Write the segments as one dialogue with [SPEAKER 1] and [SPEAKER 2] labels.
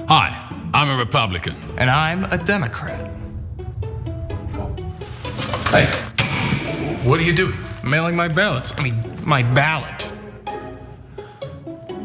[SPEAKER 1] Hi, I'm a Republican.
[SPEAKER 2] And I'm a Democrat.
[SPEAKER 1] Hey, what are you doing?
[SPEAKER 2] Mailing my ballots. My ballot.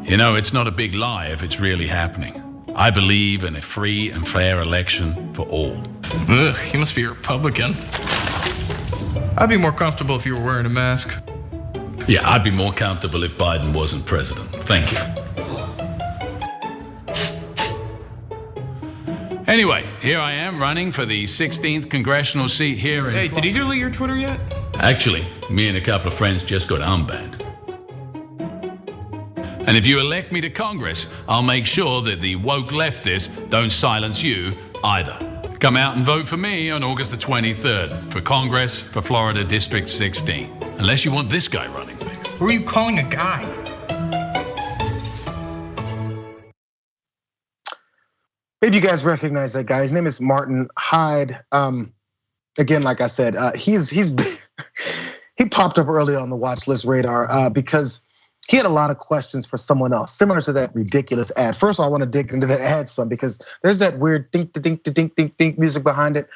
[SPEAKER 1] You know, it's not a big lie if it's really happening. I believe in a free and fair election for all.
[SPEAKER 2] Ugh, you must be a Republican. I'd be more comfortable if you were wearing a mask.
[SPEAKER 1] Yeah, I'd be more comfortable if Biden wasn't president. Thank you. Anyway, here I am running for the 16th congressional seat here in...
[SPEAKER 2] Hey, did you delete your Twitter yet?
[SPEAKER 1] Actually, me and a couple of friends just got unbanned. And if you elect me to Congress, I'll make sure that the woke leftists don't silence you either. Come out and vote for me on August the 23rd for Congress for Florida District 16. Unless you want this guy running things.
[SPEAKER 2] Who are you calling a guy?
[SPEAKER 3] Maybe you guys recognize that guy. His name is Martin Hyde. Again, like I said, he popped up early on the watch list radar because he had a lot of questions for someone else, similar to that ridiculous ad. First of all, I want to dig into that ad some because there's that weird think music behind it.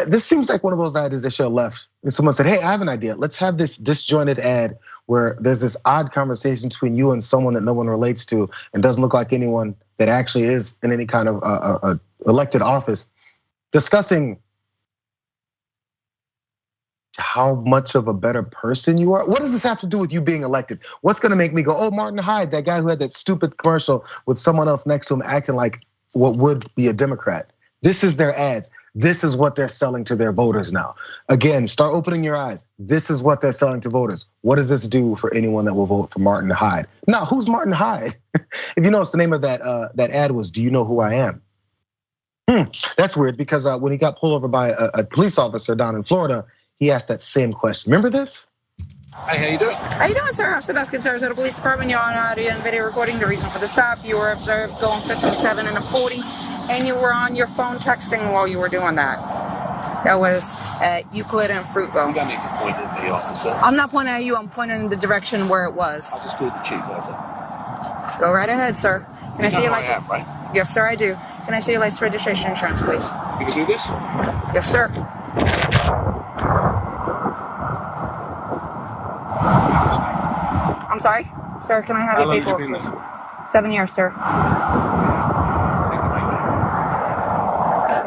[SPEAKER 3] This seems like one of those ideas that should have left. And someone said, hey, I have an idea. Let's have this disjointed ad where there's this odd conversation between you and someone that no one relates to and doesn't look like anyone that actually is in any kind of elected office, discussing how much of a better person you are. What does this have to do with you being elected? What's gonna make me go, oh, Martin Hyde, that guy who had that stupid commercial with someone else next to him acting like what would be a Democrat? This is their ads. This is what they're selling to their voters now. Again, start opening your eyes. This is what they're selling to voters. What does this do for anyone that will vote for Martin Hyde? Now, who's Martin Hyde? If you notice, the name of that ad was, do you know who I am? That's weird because when he got pulled over by a police officer down in Florida, he asked that same question. Remember this?
[SPEAKER 4] Hey, how you doing?
[SPEAKER 5] How you doing, sir? I'm Sebastian Sarasota Police Department. You're on audio and video recording. The reason for the stop, you were observed going 57 and a 40, and you were on your phone texting while you were doing that. That was at Euclid and Fruitville.
[SPEAKER 4] You don't need to point at the officer.
[SPEAKER 5] I'm not pointing at you. I'm pointing in the direction where it was.
[SPEAKER 4] I just called the chief, that's it.
[SPEAKER 5] Go right ahead, sir. Can I see your
[SPEAKER 4] who I
[SPEAKER 5] license?
[SPEAKER 4] am, right?
[SPEAKER 5] Yes, sir, I do. Can I see your license, registration, insurance, please?
[SPEAKER 4] You can do this?
[SPEAKER 5] Yes, sir. I'm sorry? Sir, can I have
[SPEAKER 4] How
[SPEAKER 5] your
[SPEAKER 4] long have you
[SPEAKER 5] paperwork,
[SPEAKER 4] been
[SPEAKER 5] please? 7 years, sir. Can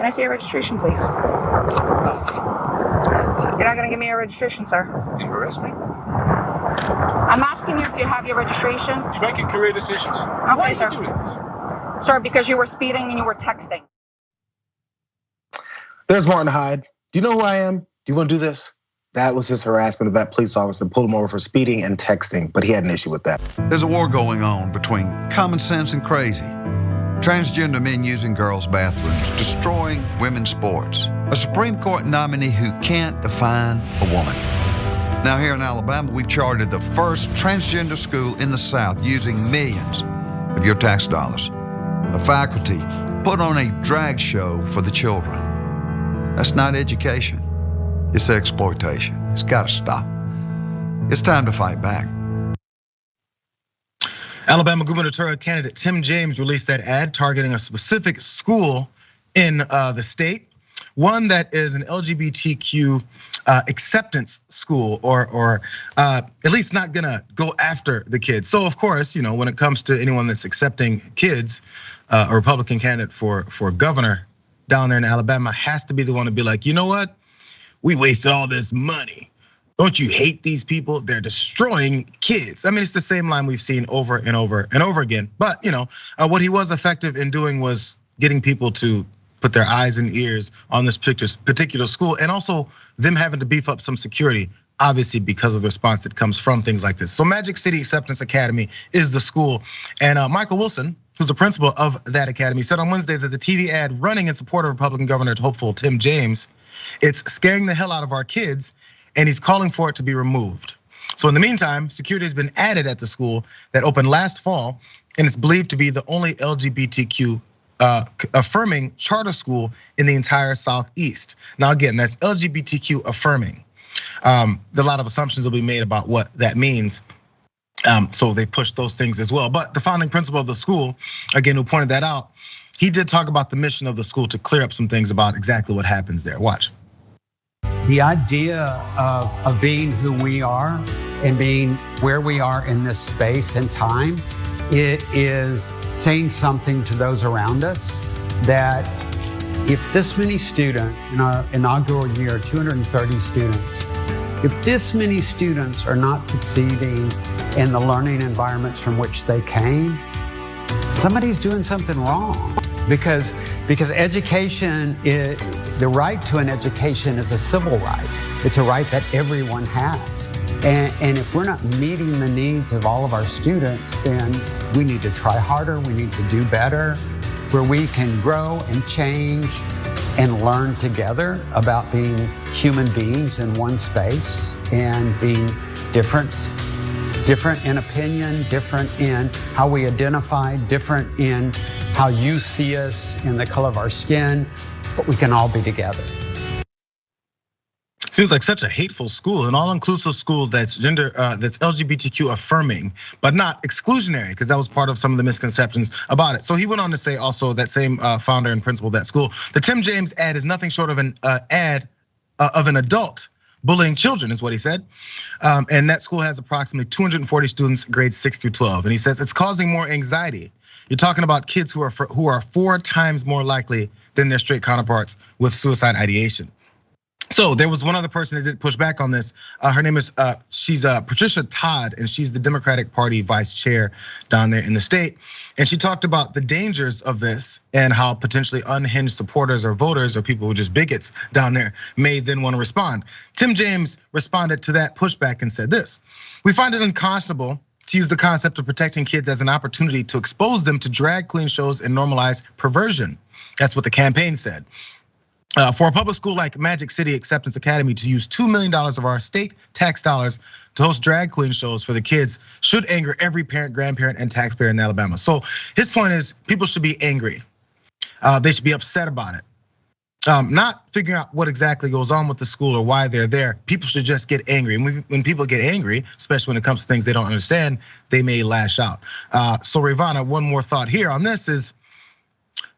[SPEAKER 5] I see your registration, please? You're not gonna give me your registration, sir.
[SPEAKER 4] You arrest me?
[SPEAKER 5] I'm asking you if you have your registration.
[SPEAKER 4] You're making career decisions. Why
[SPEAKER 5] Okay,
[SPEAKER 4] are
[SPEAKER 5] sir.
[SPEAKER 4] you doing this?
[SPEAKER 5] Sir, because you were speeding and you were texting.
[SPEAKER 3] There's Martin Hyde. Do you know who I am? Do you want to do this? That was his harassment of that police officer, pulled him over for speeding and texting, but he had an issue with that.
[SPEAKER 6] There's a war going on between common sense and crazy. Transgender men using girls' bathrooms, destroying women's sports. A Supreme Court nominee who can't define a woman. Now here in Alabama, we've chartered the first transgender school in the South using millions of your tax dollars. The faculty put on a drag show for the children. That's not education. It's exploitation. It's gotta stop. It's time to fight back.
[SPEAKER 7] Alabama gubernatorial candidate Tim James released that ad targeting a specific school in the state, one that is an LGBTQ acceptance school, or at least not gonna go after the kids. So of course, when it comes to anyone that's accepting kids, a Republican candidate for governor down there in Alabama has to be the one to be like, you know what? We wasted all this money. Don't you hate these people? They're destroying kids. I mean, it's the same line we've seen over and over and over again. But what he was effective in doing was getting people to put their eyes and ears on this particular school, and also them having to beef up some security, obviously because of the response that comes from things like this. So Magic City Acceptance Academy is the school, and Michael Wilson, who's the principal of that academy, said on Wednesday that the TV ad running in support of Republican Governor hopeful Tim James, it's scaring the hell out of our kids, and he's calling for it to be removed. So in the meantime, security has been added at the school that opened last fall, and it's believed to be the only LGBTQ affirming charter school in the entire Southeast. Now again, that's LGBTQ affirming. A lot of assumptions will be made about what that means. So they push those things as well. But the founding principal of the school, again, who pointed that out, he did talk about the mission of the school to clear up some things about exactly what happens there. Watch.
[SPEAKER 8] The idea of being who we are and being where we are in this space and time, it is saying something to those around us that if this many students, in our inaugural year, 230 students, if this many students are not succeeding in the learning environments from which they came, somebody's doing something wrong. Because education, the right to an education is a civil right. It's a right that everyone has. And if we're not meeting the needs of all of our students, then we need to try harder, we need to do better, where we can grow and change and learn together about being human beings in one space and being different in opinion, different in how we identify, different in how you see us, in the color of our skin, but we can all be together.
[SPEAKER 7] Seems like such a hateful school, an all-inclusive school that's that's LGBTQ affirming, but not exclusionary, because that was part of some of the misconceptions about it. So he went on to say also, that same founder and principal of that school, the Tim James ad is nothing short of an ad of an adult bullying children, is what he said. And that school has approximately 240 students, grades 6 through 12. And he says it's causing more anxiety. You're talking about kids who are 4 times more likely than their straight counterparts with suicide ideation. So there was one other person that did push back on this. Her name is, she's Patricia Todd, and she's the Democratic Party vice chair down there in the state. And she talked about the dangers of this and how potentially unhinged supporters or voters or people who are just bigots down there may then want to respond. Tim James responded to that pushback and said this: "We find it unconscionable to use the concept of protecting kids as an opportunity to expose them to drag queen shows and normalize perversion." That's what the campaign said. For a public school like Magic City Acceptance Academy to use $2 million of our state tax dollars to host drag queen shows for the kids should anger every parent, grandparent, and taxpayer in Alabama. So his point is, people should be angry. They should be upset about it. Not figuring out what exactly goes on with the school or why they're there. People should just get angry. And when people get angry, especially when it comes to things they don't understand, they may lash out. So Ravana, one more thought here on this is,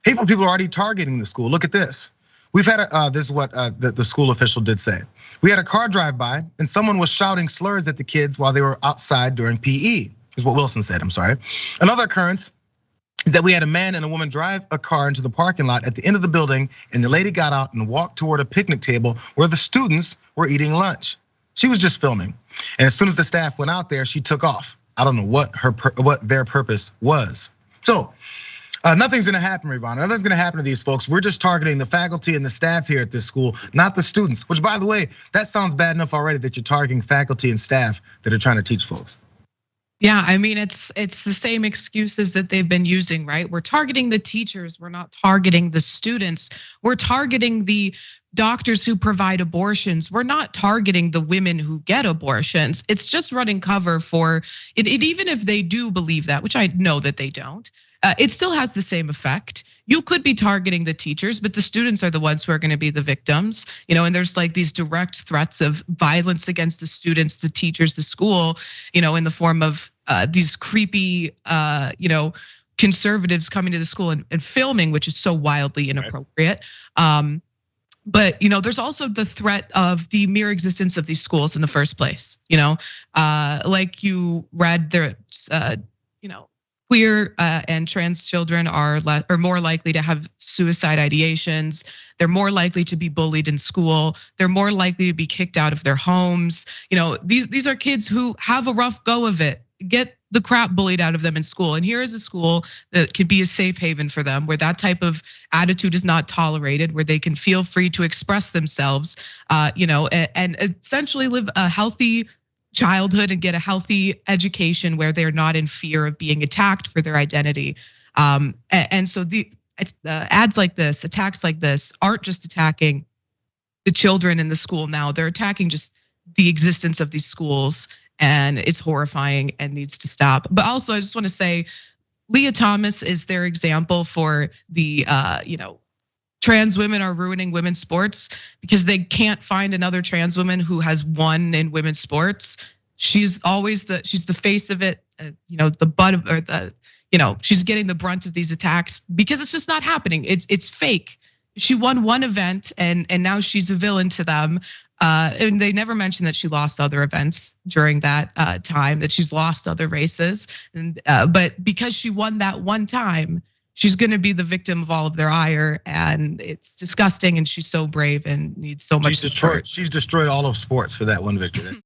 [SPEAKER 7] hateful people are already targeting the school. Look at this. We've had this is what the school official did say. We had a car drive by and someone was shouting slurs at the kids while they were outside during PE, is what Wilson said, I'm sorry. Another occurrence is that we had a man and a woman drive a car into the parking lot at the end of the building, and the lady got out and walked toward a picnic table where the students were eating lunch. She was just filming. And as soon as the staff went out there, she took off. I don't know what their purpose was. So, nothing's gonna happen, Ravana. Nothing's gonna happen to these folks. We're just targeting the faculty and the staff here at this school, not the students. Which, by the way, that sounds bad enough already that you're targeting faculty and staff that are trying to teach folks.
[SPEAKER 9] Yeah, I mean, it's the same excuses that they've been using, right? We're targeting the teachers, we're not targeting the students. We're targeting the doctors who provide abortions. We're not targeting the women who get abortions. It's just running cover for it. Even if they do believe that, which I know that they don't, it still has the same effect. You could be targeting the teachers, but the students are the ones who are going to be the victims, and there's like these direct threats of violence against the students, the teachers, the school, in the form of these creepy, conservatives coming to the school and filming, which is so wildly inappropriate. But there's also the threat of the mere existence of these schools in the first place. Like you read, there, queer and trans children are more likely to have suicide ideations. They're more likely to be bullied in school. They're more likely to be kicked out of their homes. These are kids who have a rough go of it, get the crap bullied out of them in school. And here is a school that could be a safe haven for them, where that type of attitude is not tolerated, where they can feel free to express themselves, and essentially live a healthy childhood and get a healthy education where they're not in fear of being attacked for their identity. And so the ads like this, attacks like this, aren't just attacking the children in the school now, they're attacking just the existence of these schools, and it's horrifying and needs to stop. But also, I just want to say, Leah Thomas is their example for the, trans women are ruining women's sports because they can't find another trans woman who has won in women's sports. She's always she's the face of it, the butt of, or she's getting the brunt of these attacks because it's just not happening. It's fake. She won one event and now she's a villain to them. And they never mentioned that she lost other events during that time, that she's lost other races. But because she won that one time, she's gonna be the victim of all of their ire, and it's disgusting. And she's so brave and needs so much support.
[SPEAKER 7] She's destroyed all of sports for that one victory.